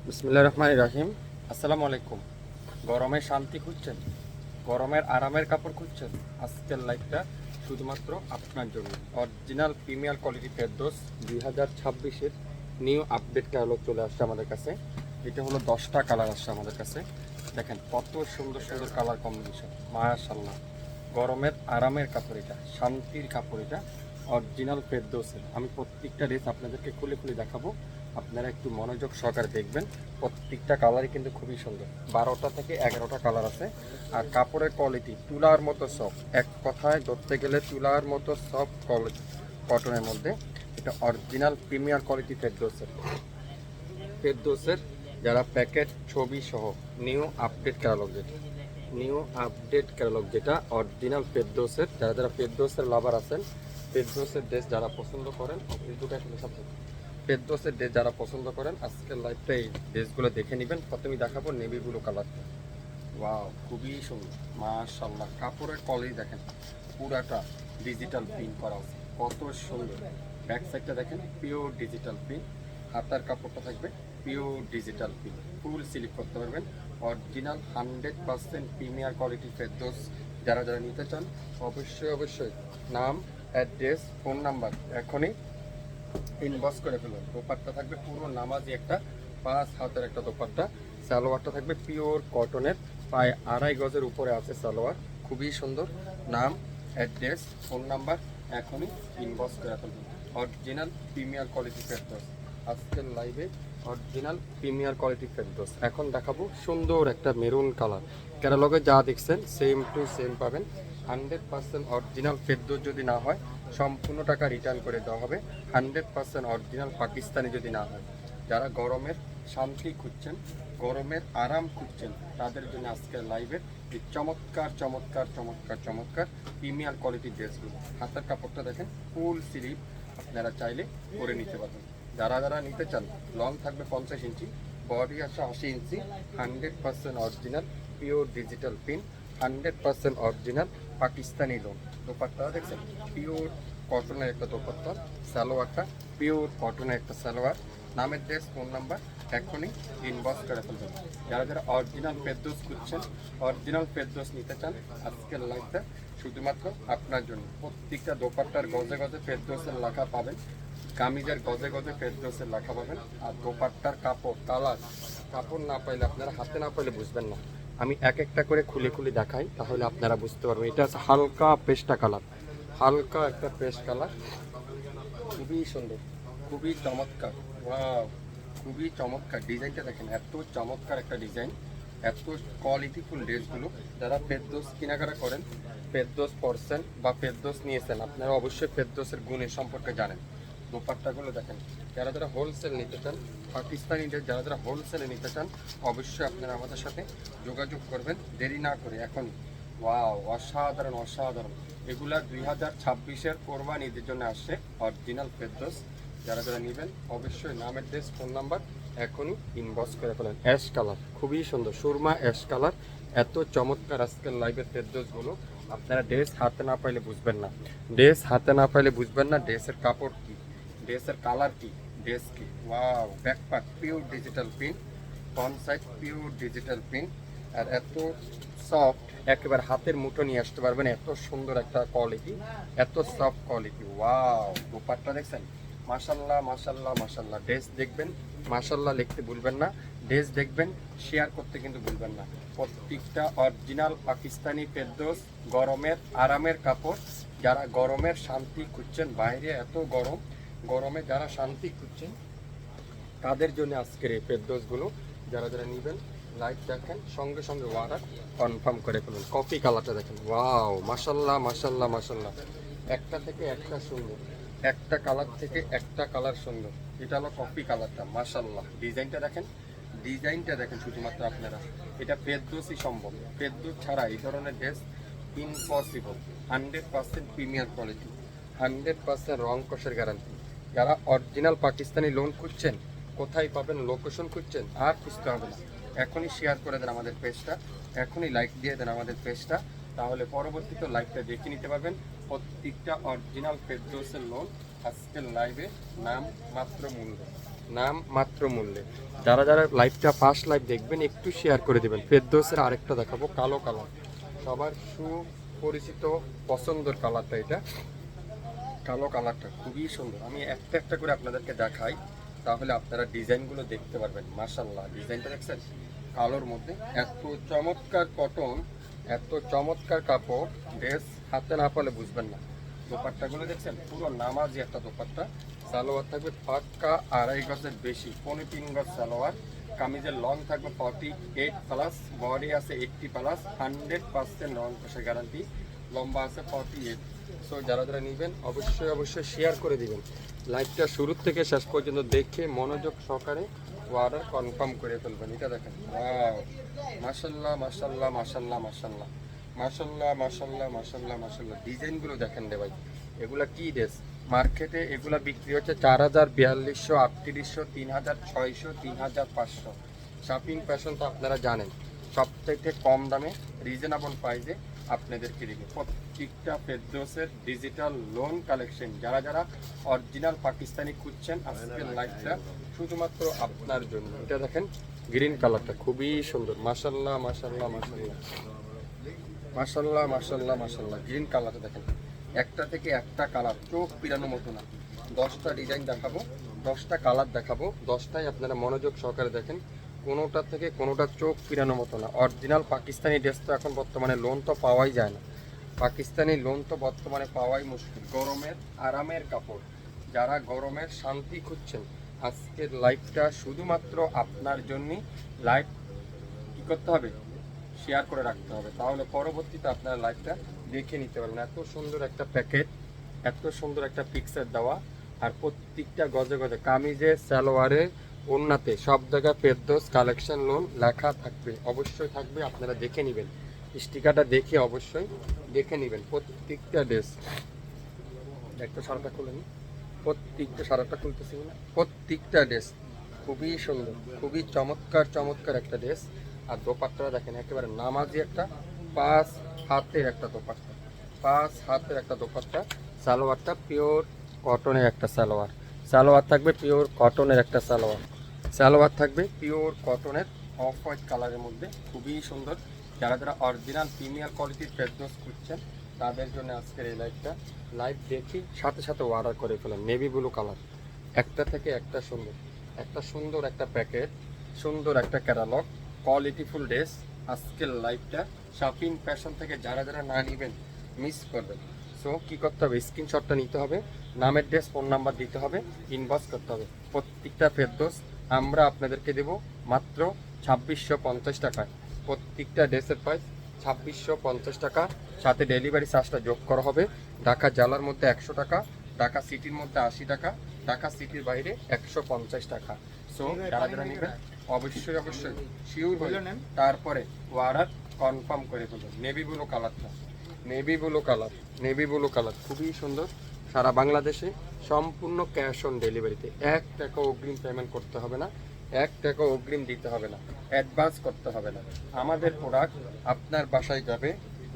বিসমিল্লাহির রহমানির রহিম। আসসালামু আলাইকুম। গরমের শান্তি খুঁজছেন, গরমের আরামের কাপড় খুঁজছেন, আজকের লাইভটা শুধুমাত্র আপনার জন্য। অরিজিনাল প্রিমিয়ার কোয়ালিটি ফেরদৌস 2026-এর নিউ আপডেট ক্যাটালগ চলে আসছে আমাদের কাছে। এটা হলো 10টা কালার আসছে আমাদের কাছে। দেখেন কত সুন্দর সুন্দর কালার কম্বিনেশন, মাশাআল্লাহ। গরমের আরামের কাপড়, এটা শান্তির কাপড়, এটা অরিজিনাল ফেরদৌসের। আমি প্রত্যেকটা ড্রেস আপনাদেরকে খুলে খুলে দেখাবো, আপনারা একটু মনোযোগ সহকারে দেখবেন। প্রত্যেকটা কালারই কিন্তু খুবই সুন্দর, 12টা থেকে 11টা কালার আছে। আর কাপড়ের কোয়ালিটি তুলার মতো সফট, এক কথায় ধরতে গেলে তুলার মতো সফট কোয়ালিটি কটনের মধ্যে। এটা অরিজিনাল প্রিমিয়ার কোয়ালিটি ফেরদৌসের যারা প্যাকেট ছবি সহ নিউ আপডেট ক্যাটালগ যেটা অরিজিনাল ফেরদৌসের। যারা যারা ফেরদৌসের লাভার আছেন, ফেরদৌসের ড্রেস যারা পছন্দ করেন, ফেরদৌসের ড্রেস যারা পছন্দ করেন, আজকের লাইভটা এই ড্রেসগুলো দেখে নেবেন। প্রথমেই দেখাবো নেভি ব্লু কালারটা। ওয়াও, খুবই সুন্দর, মাশাআল্লাহ। কাপড়ের কোয়ালিটি দেখেন, পুরাটা ডিজিটাল প্রিন্ট করা আছে, কত সুন্দর। ব্যাক সাইডটা দেখেন, পিওর ডিজিটাল প্রিন্ট। হাতার কাপড়টা থাকবে পিওর ডিজিটাল প্রিন্ট, ফুল সিলিপ করতে পারবেন। Original 100% premier quality Ferdous. যারা যারা নিতে চান অবশ্যই নাম, অ্যাড্রেস, ফোন নাম্বার এখনই ইনবক্স করে ফেলুন। দোপাট্টা থাকবে পুরো নামাজি একটা 5 হাতের একটা দোপাট্টা। সালোয়ারটা থাকবে পিওর কটনের, প্রায় 2.5 গজের উপরে আছে সালোয়ার, খুবই সুন্দর। নাম, অ্যাড্রেস, ফোন নাম্বার এখনই ইনবক্স করে ফেলুন। অরিজিনাল প্রিমিয়ার কোয়ালিটি ফেরদৌস আজকের লাইভে, অরিজিনাল প্রিমিয়ার কোয়ালিটি ফেরদৌস। এখন দেখাবো সুন্দর একটা মেরুন কালার। ক্যাটালগে যা দেখছেন সেম টু সেম পাবেন। 100% অরিজিনাল ফেরদৌস যদি না হয় সম্পূর্ণ টাকা রিটার্ন করে দেওয়া হবে। 100% অরিজিনাল পাকিস্তানি যদি না হয়। যারা গরমের শান্তি খুঁজছেন, গরমের আরাম খুঁজছেন, তাদের জন্য আজকের লাইভের এই চমৎকার প্রিমিয়ার কোয়ালিটির ড্রেসগুলো। হাতের কাপড়টা দেখেন, ফুল স্লিভ, আপনারা চাইলে করে নিতে পারবেন। যারা যারা নিতে চান, লং থাকবে 50 ইঞ্চি, বডি আসে 80 ইঞ্চি। 100% original pure digital print, 100% original Pakistani loan. Dupatta দেখছেন, পিওর কটনের একটা দোপাট্টা। সালোয়ারটা পিওর কটনের একটা সালোয়ার। নামের ড্রেস, ফোন নাম্বার এখনই ইনবক্স করে ফেলবেন। যারা যারা অরিজিনাল ফেরদৌস খুঁজছেন, অরিজিনাল ফেরদৌস নিতে চান, আজকের লাইভটা শুধুমাত্র আপনার জন্য। প্রত্যেকটা দোপাট্টার গজে গজে ফেরদৌসের লেখা পাবেন, কামিজের গজে গজে ফেরদৌসের লেখা পাবেন। আর দোপাট্টার কাপড় কালার, কাপড় না পাইলে, আপনারা হাতে না পাইলে বুঝবেন না। আমি এক একটা করে খুলে খুলে দেখাই, তাহলে আপনারা বুঝতে পারবেন। এটা আছে হালকা পেস্টা কালার, হালকা একটা পেস্ট কালার, খুবই সুন্দর, খুবই চমৎকার। ওয়াও, খুবই চমৎকার। ডিজাইনটা দেখেন, এত চমৎকার একটা ডিজাইন, এত কোয়ালিটিফুল ড্রেসগুলো। যারা ফেরদৌস কেনাকাটা করেন, ফেরদৌস পরছেন বা ফেরদৌস নিয়েছেন, আপনারা অবশ্যই ফেরদৌসের গুণের সম্পর্কে জানেন। দোপাট্টাগুলো দেখেন। যারা যারা হোলসেল নিতে চান, পাকিস্তানি ড্রেস যারা যারা হোলসেলে নিতে চান, অবশ্যই আপনারা আমাদের সাথে যোগাযোগ করবেন, দেরি না করে এখনই। ওয়াও, অসাধারণ। এগুলা 2026-এর কোরবানি ঈদের জন্য আসছে, অরিজিনাল ফেরদৌস। যারা যারা নেবেন অবশ্যই নাম, অ্যাড্রেস, ফোন নাম্বার এখনই ইনবক্স করে ফেলেন। অ্যাশ কালার, খুবই সুন্দর, সুরমা অ্যাশ কালার। এত চমৎকার আজকের লাইভের ফেরদৌসগুলো, আপনারা ড্রেস হাতে না পাইলে বুঝবেন না। ড্রেসের কাপড় কি, ড্রেসের কালার কি, ড্রেস কি। Wow, backpack pure digital print, front side pure digital print. আর এত সফট, একেবারে হাতের মুঠো নিয়ে আসতে পারবেন, এত সুন্দর একটা কোয়ালিটি, এত সফট কোয়ালিটি। ওয়াও, দোপাট্টা দেখছেন, মাশাল্লাহ। ড্রেস দেখবেন, মাশাল্লাহ লিখতে ভুলবেন না। ড্রেস দেখবেন, শেয়ার করতে কিন্তু ভুলবেন না। প্রত্যেকটা অরিজিনাল পাকিস্তানি ফেরদৌস, গরমের আরামের কাপড়। যারা গরমের শান্তি খুঁজছেন, বাইরে এত গরম, গরমে যারা শান্তি খুঁজছেন, তাদের জন্য আজকের এই ফেরদৌসগুলো। যারা যারা নেবেন, লাইভ দেখেন, সঙ্গে সঙ্গে অর্ডার কনফার্ম করে ফেলুন। কফি কালারটা দেখেন, ওয়াও, মাশাল্লাহ। একটা থেকে একটা সুন্দর, একটা কালার থেকে একটা কালার সুন্দর। এটা হলো কফি কালারটা, মাশাল্লাহ। ডিজাইনটা দেখেন শুধুমাত্র আপনারা। এটা ফেরদৌসই সম্ভব, ফেরদৌস ছাড়া এই ধরনের ড্রেস ইম্পসিবল। 100% প্রিমিয়ার কোয়ালিটি, 100% রং কষের গ্যারান্টি। যারা অরিজিনাল পাকিস্তানি লোন খুঁজছেন, কোথায় পাবেন, লোকেশন খুঁজছেন, আর খুঁজতে হবে না। এখনই শেয়ার করে দেন আমাদের পেজটা, এখনই লাইক দিয়ে দেন আমাদের পেজটা, তাহলে পরবর্তীতে লাইভটা দেখে নিতে পারবেন। প্রত্যেকটা অরিজিনাল ফেরদৌসের লোন আজকের লাইভে নাম মাত্র মূল্য, নাম মাত্র মূল্যে। যারা যারা লাইভটা ফার্স্ট লাইভ দেখবেন একটু শেয়ার করে দেবেন। ফেরদৌসের আরেকটা দেখাবো, কালো কালার, সবার সুপরিচিত পছন্দের কালারটা। এটা কালো কালারটা খুবই সুন্দর। আমি একটা একটা করে আপনাদেরকে দেখাই, তাহলে আপনারা ডিজাইনগুলো দেখতে পারবেন। মাশাআল্লাহ, ডিজাইনটা দেখছেন কালোর মধ্যে, এত চমৎকার কটন, এত চমৎকার কাপড়, ড্রেস হাতে না পালে বুঝবেন না। দোপাট্টাগুলো দেখছেন পুরো নামাজি একটা দোপাট্টা। সালোয়ার থাকবে পাক্কা 2.5 গজের বেশি, 3.25 গজ সালোয়ার। কামিজের লং থাকবে 48+, বডি আছে 80+, 100% রং কষে গ্যারান্টি। লম্বা আছে 48। সো যারা যারা নেবেন অবশ্যই অবশ্যই শেয়ার করে দিবেন। লাইভটা শুরু থেকে শেষ পর্যন্ত দেখে মনোযোগ সহকারে অর্ডার কনফার্ম করে ফেলবেন। এটা দেখেন, ওয়াও, মাশাআল্লাহ মাশাআল্লাহ মাশাআল্লাহ মাশাআল্লাহ মাশাআল্লাহ মাশাআল্লাহ মাশাআল্লাহ মাশাআল্লাহ। ডিজাইনগুলো দেখেন রে ভাই, এগুলা কি ড্রেস? মার্কেটে এগুলা বিক্রি হচ্ছে 4000, 4200, 3800, 3600, 3500। শপিং ফ্যাশন তো আপনারা জানেন, সবথেকে কম দামে রিজনেবল প্রাইসে আপনাদেরকে দিব। প্রত্যেকটা ফেরদৌসের ডিজিটাল লোন কালেকশন। যারা যারা অরিজিনাল পাকিস্তানি খুঁজছেন, আজকের লাইভটা শুধুমাত্র আপনার জন্য। এটা দেখেন গ্রিন কালারটা খুবই সুন্দর। মাশাআল্লাহ মাশাআল্লাহ মাশাআল্লাহ মাশাআল্লাহ মাশাআল্লাহ মাশাআল্লাহ। গ্রিন কালারটা দেখেন, একটা থেকে একটা কালার চোখ পিরানোর মতো না। 10টা ডিজাইন দেখাবো, 10টা কালার দেখাবো, 10টাই আপনারা মনোযোগ সহকারে দেখেন। কোনোটা থেকে কোনোটা চোখ পিরানোর মতো না। অরিজিনাল পাকিস্তানি ড্রেস তো এখন বর্তমানে লোন তো পাওয়াই যায় না। পাকিস্তানি লোন তো বর্তমানে পাওয়াই মুশকিল। গরমের আরামের কাপড়, যারা গরমের শান্তি খুঁজছেন, আজকের লাইভটা শুধুমাত্র আপনার জন্যই। লাইভ কী করতে হবে? শেয়ার করে রাখতে হবে, তাহলে পরবর্তীতে আপনারা লাইভটা দেখে নিতে পারবেন। এত সুন্দর একটা প্যাকেট, এত সুন্দর একটা পিকচার দেওয়া, আর প্রত্যেকটা গজে গজে কামিজে, সালোয়ারে, ওড়নাতে সব জায়গায় ফেরদৌস কালেকশন লোন লেখা থাকবে, অবশ্যই থাকবে। আপনারা দেখে নেবেন, স্টিকারটা দেখে অবশ্যই দেখে নেবেন। প্রত্যেকটা ড্রেস একটা সারাটা খুলে নিন, প্রত্যেকটা সারাটা খুলতেছি না, প্রত্যেকটা ড্রেস খুবই সুন্দর, খুবই চমৎকার চমৎকার একটা ড্রেস। আর দোপাট্টাটা দেখেন, একেবারে নামাজি একটা 5 হাতের একটা দোপাট্টা, 5 হাতের একটা দোপাট্টা। সালোয়ারটা পিওর কটনের একটা সালোয়ার, সালোয়ার থাকবে পিওর কটনের একটা সালোয়ার, সালোয়ার থাকবে পিওর কটনের অফ হোয়াইট কালারের মধ্যে, খুবই সুন্দর। যারা যারা অরিজিনাল প্রিমিয়ার কোয়ালিটির ফেরদৌস খুঁজছেন, তাদের জন্য আজকের এই লাইভটা। লাইভ দেখি সাথে সাথে অর্ডার করে ফেলেন। নেভি ব্লু কালার, একটা থেকে একটা সুন্দর, একটা সুন্দর একটা প্যাকেট, সুন্দর একটা ক্যাটালগ, কোয়ালিটিফুল ড্রেস। আজকের লাইভটা শপিং ফ্যাশন থেকে যারা যারা না নেবেন মিস করবেন। সো কী করতে হবে? স্ক্রিনশটটা নিতে হবে, নামের ড্রেস, ফোন নাম্বার দিতে হবে, ইনবক্স করতে হবে। প্রত্যেকটা ফেরদৌস আমরা আপনাদেরকে দেব মাত্র 2650 টাকায়। প্রত্যেকটা ড্রেসের প্রাইস 2650 টাকা, সাথে ডেলিভারি চার্জটা যোগ করা হবে। ঢাকা জেলার মধ্যে 100 টাকা, ঢাকা সিটির মধ্যে 80 টাকা, ঢাকা সিটির বাইরে 150 টাকা। সো যারা যারা নেবেন অবশ্যই অবশ্যই শিওর হয়ে তারপরে অর্ডার কনফার্ম করে ফেলবেন। নেভি ব্লু কালারটা, navy blue colour, navy blue colour খুবই সুন্দর। সারা বাংলাদেশে সম্পূর্ণ ক্যাশ অন ডেলিভারিতে, 1 টাকা অগ্রিম পেমেন্ট করতে হবে না, 1 টাকা অগ্রিম দিতে হবে না, অ্যাডভান্স করতে হবে না। আমাদের প্রোডাক্ট আপনার বাসায় যাবে,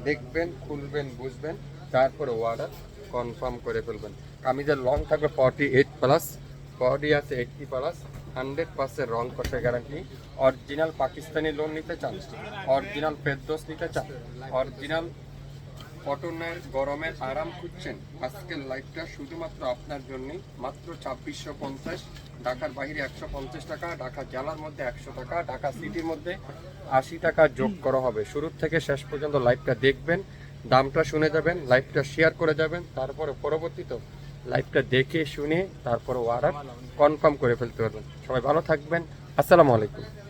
দেখবেন, খুলবেন, বুঝবেন, তারপরে অর্ডার কনফার্ম করে ফেলবেন। কামিজের লং থাকবে 48+, বডি আছে 80+, 100% রং কষে গ্যারান্টি। অরিজিনাল পাকিস্তানি লোন নিতে চান, অরিজিনাল ফেরদৌস নিতে চান, অরিজিনাল কটনের গরমের আরাম খুঁজছেন, আজকের লাইভটা শুধুমাত্র আপনার জন্যই। মাত্র 2650, ঢাকার বাইরে 150 টাকা, ঢাকা জেলার মধ্যে 100 টাকা, ঢাকা সিটির মধ্যে 80 টাকা যোগ করা হবে। শুরু থেকে শেষ পর্যন্ত লাইভটা দেখবেন, দামটা শুনে যাবেন, লাইভটা শেয়ার করে যাবেন, তারপরে পরবর্তীতে লাইভটা দেখে শুনে তারপরে অর্ডার কনফার্ম করে ফেলতে পারবেন। সবাই ভালো থাকবেন, আসসালামু আলাইকুম।